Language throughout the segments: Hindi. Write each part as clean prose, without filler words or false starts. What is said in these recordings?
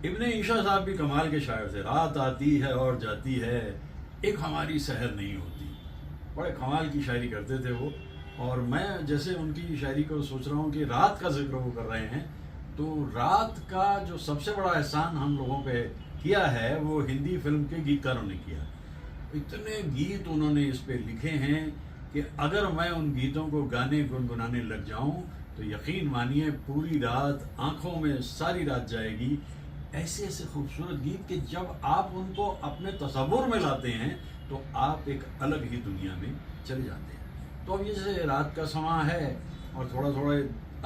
इब्ने ईशा साहब भी कमाल के शायर थे। रात आती है और जाती है, एक हमारी सहर नहीं होती। बड़े कमाल की शायरी करते थे वो। और मैं जैसे उनकी शायरी को सोच रहा हूँ कि रात का जिक्र वो कर रहे हैं, तो रात का जो सबसे बड़ा एहसान हम लोगों पे किया है वो हिंदी फिल्म के गीतकारों ने किया। इतने गीत उन्होंने इस पे लिखे हैं कि अगर मैं उन गीतों को गाने गुनगुनाने लग जाऊं तो यकीन मानिए पूरी रात आंखों में सारी रात जाएगी। ऐसे ऐसे खूबसूरत गीत कि जब आप उनको अपने तसव्वुर में लाते हैं तो आप एक अलग ही दुनिया में चले जाते हैं। तो अब ये जैसे रात का समय है और थोड़ा थोड़ा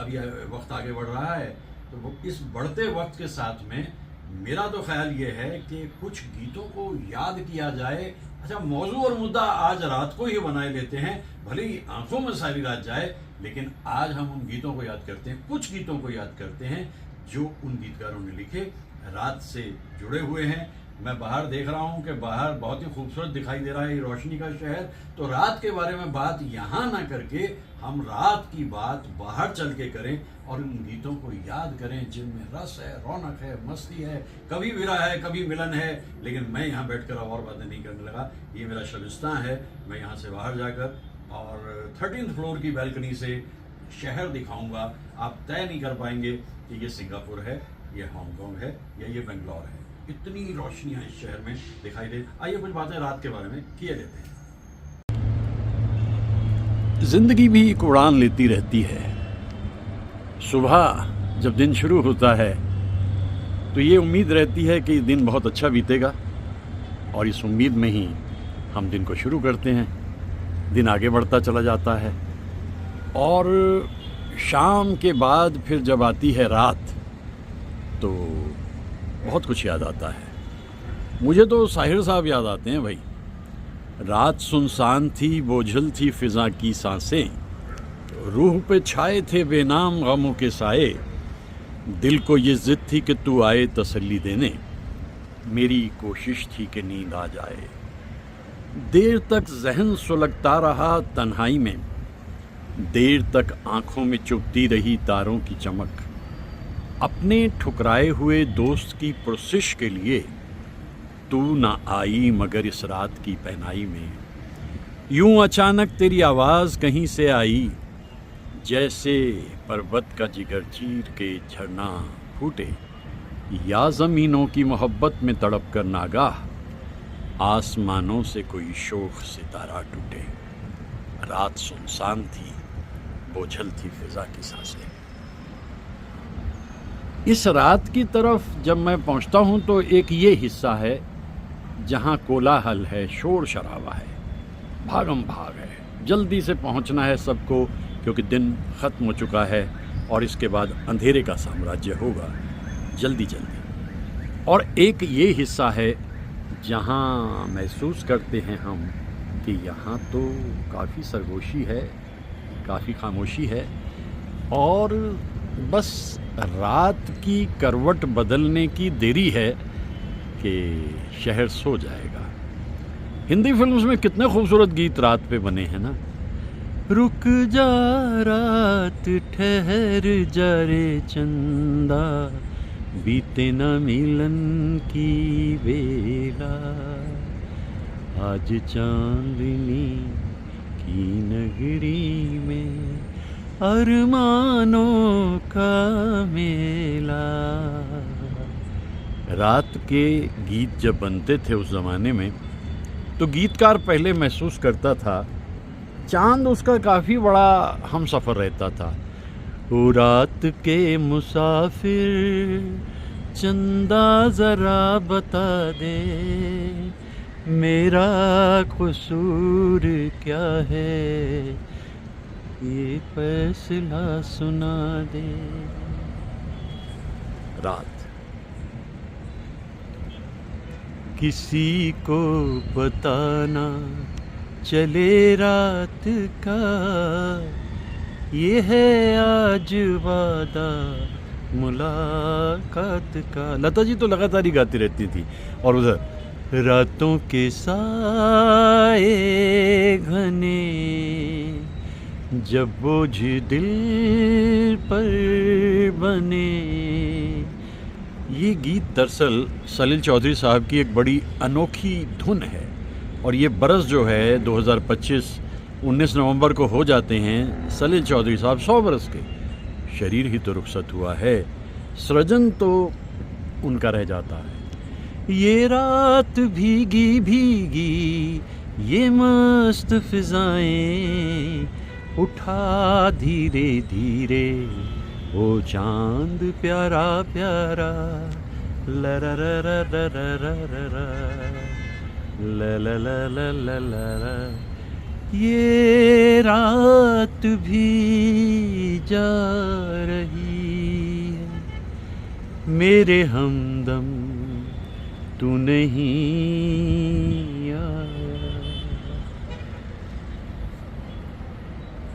अभी वक्त आगे बढ़ रहा है, तो वो इस बढ़ते वक्त के साथ में मेरा तो ख्याल ये है कि कुछ गीतों को याद किया जाए। अच्छा, मौजू और मुद्दा आज रात को ही बनाए लेते हैं, भले ही आंखों में सारी रात जाए, लेकिन आज हम उन गीतों को याद करते हैं, कुछ गीतों को याद करते हैं जो उन गीतकारों ने लिखे, रात से जुड़े हुए हैं। मैं बाहर देख रहा हूँ कि बाहर बहुत ही खूबसूरत दिखाई दे रहा है ये रोशनी का शहर। तो रात के बारे में बात यहाँ ना करके हम रात की बात बाहर चल के करें और उन गीतों को याद करें जिनमें रस है, रौनक है, मस्ती है, कभी विरह है, कभी मिलन है। लेकिन मैं यहाँ बैठकर और बातें नहीं करने लगा, ये मेरा शबिस्तान है। मैं यहाँ से बाहर जाकर और 13th फ्लोर की बैल्कनी से शहर दिखाऊंगा। आप तय नहीं कर पाएंगे कि ये सिंगापुर है, ये हांगकांग है या ये बेंगलोर है। इतनी रोशनियां इस शहर में दिखाई दे। आइए कुछ बातें रात के बारे में किए लेते हैं। जिंदगी भी एक उड़ान लेती रहती है। सुबह जब दिन शुरू होता है तो ये उम्मीद रहती है कि दिन बहुत अच्छा बीतेगा और इस उम्मीद में ही हम दिन को शुरू करते हैं। दिन आगे बढ़ता चला जाता है और शाम के बाद फिर जब आती है रात तो बहुत कुछ याद आता है। मुझे तो साहिर साहब याद आते हैं भाई। रात सुनसान थी, बोझल थी फिजा की सांसें, रूह पे छाए थे बेनाम गमों के साए, दिल को ये जिद थी कि तू आए तसल्ली देने, मेरी कोशिश थी कि नींद आ जाए। देर तक जहन सुलगता रहा तन्हाई में, देर तक आंखों में चुभती रही तारों की चमक, अपने ठुकराए हुए दोस्त की पुरसिश के लिए तू ना आई मगर इस रात की पहनाई में। यूं अचानक तेरी आवाज़ कहीं से आई, जैसे पर्वत का जिगर चीर के झरना फूटे, या ज़मीनों की मोहब्बत में तड़प कर नागाह आसमानों से कोई शोख सितारा टूटे। रात सुनसान थी, बोझल थी फिजा की सांसें। इस रात की तरफ जब मैं पहुंचता हूं तो एक ये हिस्सा है जहां कोलाहल है, शोर शराबा है, भागम भाग है, जल्दी से पहुंचना है सबको क्योंकि दिन ख़त्म हो चुका है और इसके बाद अंधेरे का साम्राज्य होगा, जल्दी जल्दी। और एक ये हिस्सा है जहां महसूस करते हैं हम कि यहाँ तो काफ़ी सरगोशी है, काफ़ी खामोशी है और बस रात की करवट बदलने की देरी है कि शहर सो जाएगा। हिंदी फिल्म्स में कितने खूबसूरत गीत रात पे बने हैं ना। रुक जा रात ठहर जा रे चंदा, बीते ना मिलन की बेला, आज चांदनी की नगरी में अरमानों का मेला। रात के गीत जब बनते थे उस ज़माने में तो गीतकार पहले महसूस करता था चांद उसका काफ़ी बड़ा हम सफ़र रहता था। ओ रात के मुसाफिर चंदा ज़रा बता दे, मेरा कसूर क्या है, ये फैसला सुना दे। रात किसी को पता ना चले रात का, ये है आज वादा मुलाकात का। लता जी तो लगातार ही गाती रहती थी। और उधर रातों के साए घने जब बोझ दिल पर बने, ये गीत दरअसल सलील चौधरी साहब की एक बड़ी अनोखी धुन है और ये बरस जो है 2025 19 नवंबर को हो जाते हैं सलील चौधरी साहब 100 बरस के। शरीर ही तो रुखसत हुआ है, सृजन तो उनका रह जाता है। ये रात भीगी भीगी ये मस्त फिजाएं, उठा धीरे धीरे ओ चांद प्यारा प्यारा, ला ला ला ला ला ला ला ला ला ला। ये रात भी जा रही है, मेरे हमदम तू नहीं आया।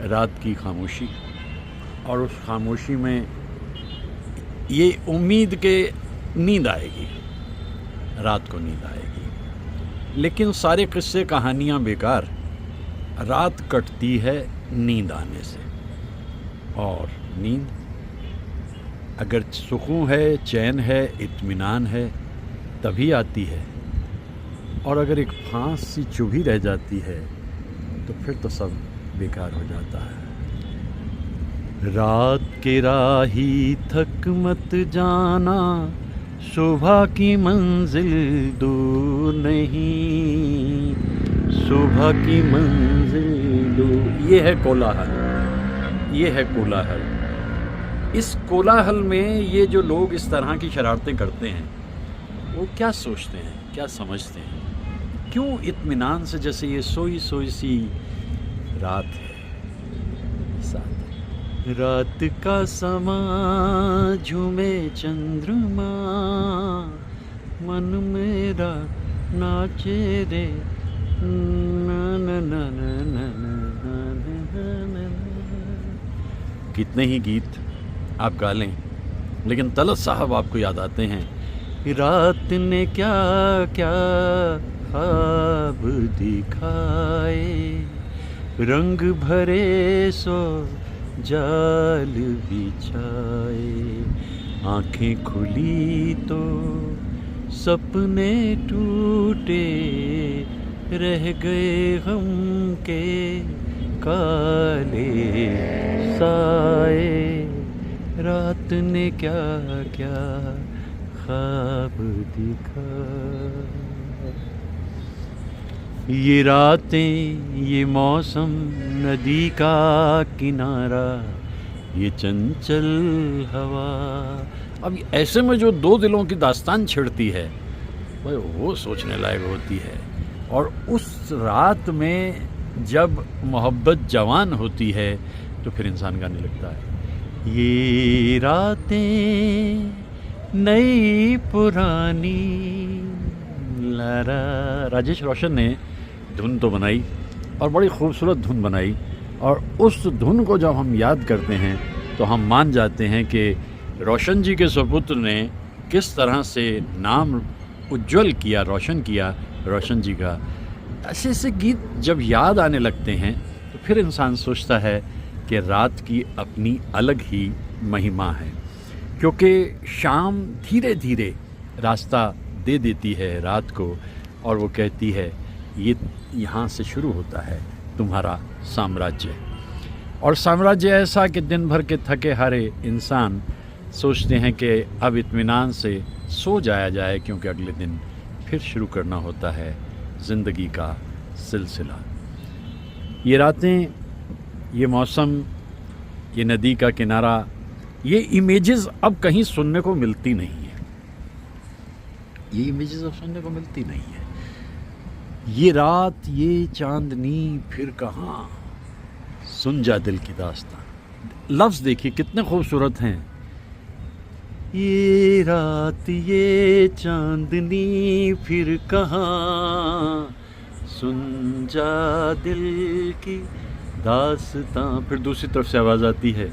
रात की खामोशी और उस खामोशी में ये उम्मीद के नींद आएगी, रात को नींद आएगी। लेकिन सारे किस्से कहानियाँ बेकार, रात कटती है नींद आने से। और नींद अगर सुकून है, चैन है, इत्मीनान है तभी आती है, और अगर एक फांस सी चुभी रह जाती है तो फिर तो सब बेकार हो जाता है। रात के राही थक मत जाना, सुबह की मंजिल दूर नहीं, सुबह की मंजिल दूर। ये है कोलाहल, ये है कोलाहल। इस कोलाहल में ये जो लोग इस तरह की शरारतें करते हैं वो क्या सोचते हैं, क्या समझते हैं? क्यों इत्मीनान से जैसे ये सोई सोई सी रात है साथ। रात का समा झूमे चंद्रमा, मन मेरा नाचे रे ना ना ना ना ना ना। कितने ही गीत आप गा लें लेकिन तलत साहब आपको याद आते हैं। रात ने क्या क्या ख्वाब दिखाए, रंग भरे सो जाल बिछाए, आंखें खुली तो सपने टूटे, रह गए हम के काले साए। रात ने क्या क्या ख्वाब दिखा। ये रातें, ये मौसम, नदी का किनारा, ये चंचल हवा। अब ऐसे में जो दो दिलों की दास्तान छिड़ती है भाई वो सोचने लायक होती है। और उस रात में जब मोहब्बत जवान होती है तो फिर इंसान गाने लगता है। ये रातें नई पुरानी, लारा। राजेश रोशन ने धुन तो बनाई और बड़ी खूबसूरत धुन बनाई, और उस धुन को जब हम याद करते हैं तो हम मान जाते हैं कि रोशन जी के सुपुत्र ने किस तरह से नाम उज्जवल किया, रोशन किया रोशन जी का। ऐसे ऐसे गीत जब याद आने लगते हैं तो फिर इंसान सोचता है कि रात की अपनी अलग ही महिमा है, क्योंकि शाम धीरे धीरे रास्ता दे देती है रात को, और वो कहती है ये यहाँ से शुरू होता है तुम्हारा साम्राज्य। और साम्राज्य ऐसा कि दिन भर के थके हारे इंसान सोचते हैं कि अब इत्मीनान से सो जाया जाए, क्योंकि अगले दिन फिर शुरू करना होता है ज़िंदगी का सिलसिला। ये रातें, ये मौसम, ये नदी का किनारा, ये इमेजेस अब कहीं सुनने को मिलती नहीं है। ये इमेजेस अब सुनने को मिलती नहीं है। ये रात, ये चांदनी फिर कहाँ, सुन जा दिल की दास्तान। लफ्ज़ देखिए कितने खूबसूरत हैं। ये रात, ये चांदनी फिर कहाँ, सुन जा दिल की दास्तां। फिर दूसरी तरफ से आवाज़ आती है,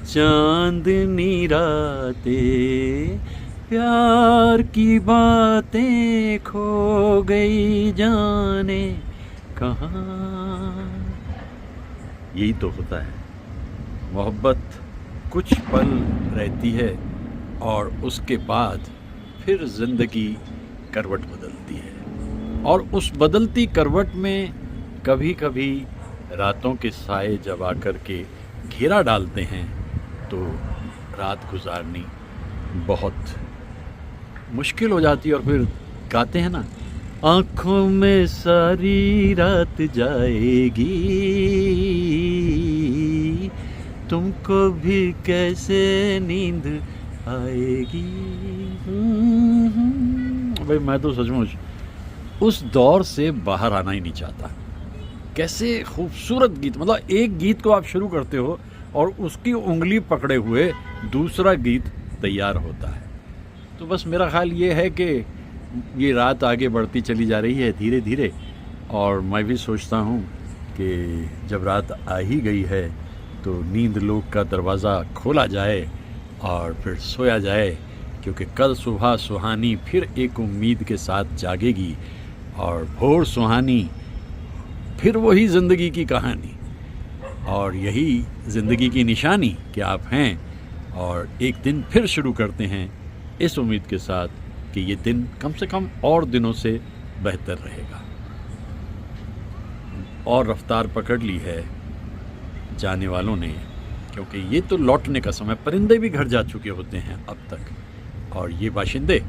चांदनी रातें, प्यार की बातें खो गई जाने कहाँ। यही तो होता है, मोहब्बत कुछ पल रहती है और उसके बाद फिर ज़िंदगी करवट बदलती है, और उस बदलती करवट में कभी कभी रातों के साए जब आकर के घेरा डालते हैं तो रात गुजारनी बहुत मुश्किल हो जाती है। और फिर गाते हैं ना, आँखों में सारी रात जाएगी, तुमको भी कैसे नींद आएगी। भाई मैं तो सचमुच उस दौर से बाहर आना ही नहीं चाहता। कैसे खूबसूरत गीत, मतलब एक गीत को आप शुरू करते हो और उसकी उंगली पकड़े हुए दूसरा गीत तैयार होता है। तो बस मेरा ख्याल ये है कि ये रात आगे बढ़ती चली जा रही है धीरे धीरे, और मैं भी सोचता हूँ कि जब रात आ ही गई है तो नींद लोक का दरवाज़ा खोला जाए और फिर सोया जाए, क्योंकि कल सुबह सुहानी फिर एक उम्मीद के साथ जागेगी, और भोर सुहानी फिर वही ज़िंदगी की कहानी, और यही ज़िंदगी की निशानी कि आप हैं। और एक दिन फिर शुरू करते हैं इस उम्मीद के साथ कि ये दिन कम से कम और दिनों से बेहतर रहेगा। और रफ्तार पकड़ ली है जाने वालों ने, क्योंकि ये तो लौटने का समय, परिंदे भी घर जा चुके होते हैं अब तक, और ये बाशिंदे,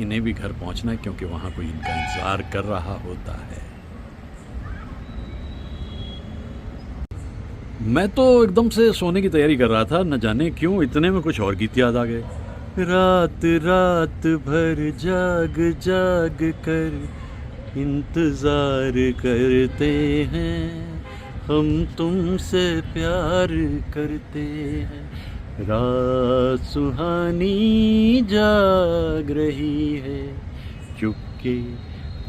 इन्हें भी घर पहुंचना है, क्योंकि वहाँ कोई इनका इंतज़ार कर रहा होता है। मैं तो एकदम से सोने की तैयारी कर रहा था, न जाने क्यों इतने में कुछ और गीत याद आ गए। रात रात भर जाग जाग कर इंतज़ार करते हैं, हम तुमसे प्यार करते हैं, रात सुहानी जाग रही है, चुपके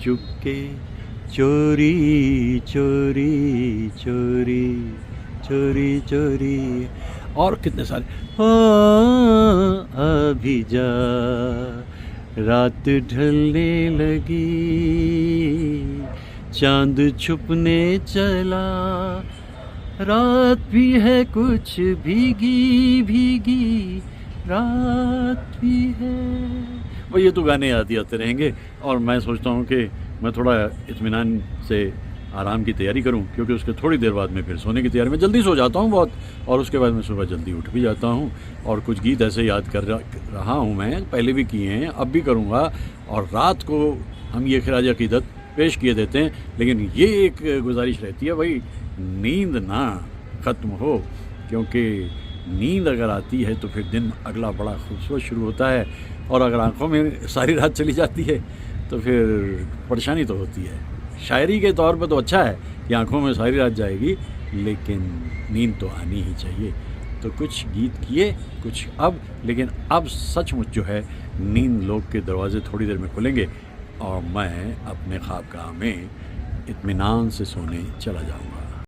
चुपके चोरी चोरी चोरी चोरी चोरी, और कितने सारे। अभी जा रात ढलने लगी, चांद छुपने चला, रात भी है कुछ भीगी भीगी, रात भी है। वो ये तो गाने याद ही आते रहेंगे, और मैं सोचता हूँ कि मैं थोड़ा इत्मीनान से आराम की तैयारी करूं, क्योंकि उसके थोड़ी देर बाद में फिर सोने की तैयारी में जल्दी सो जाता हूं बहुत, और उसके बाद मैं सुबह जल्दी उठ भी जाता हूं। और कुछ गीत ऐसे याद कर रहा हूं, मैं पहले भी किए हैं, अब भी करूंगा, और रात को हम ये खिराज अक़ीदत पेश किए देते हैं। लेकिन ये एक गुजारिश रहती है भाई, नींद ना ख़त्म हो, क्योंकि नींद अगर आती है तो फिर दिन अगला बड़ा खूबसूरत शुरू होता है, और अगर आँखों में सारी रात चली जाती है तो फिर परेशानी तो होती है। शायरी के तौर पे तो अच्छा है कि आँखों में सारी रात जाएगी, लेकिन नींद तो आनी ही चाहिए। तो कुछ गीत किए, कुछ अब, लेकिन अब सचमुच जो है नींद लोक के दरवाजे थोड़ी देर में खुलेंगे, और मैं अपने ख्वाबगाह में इत्मीनान से सोने चला जाऊँगा।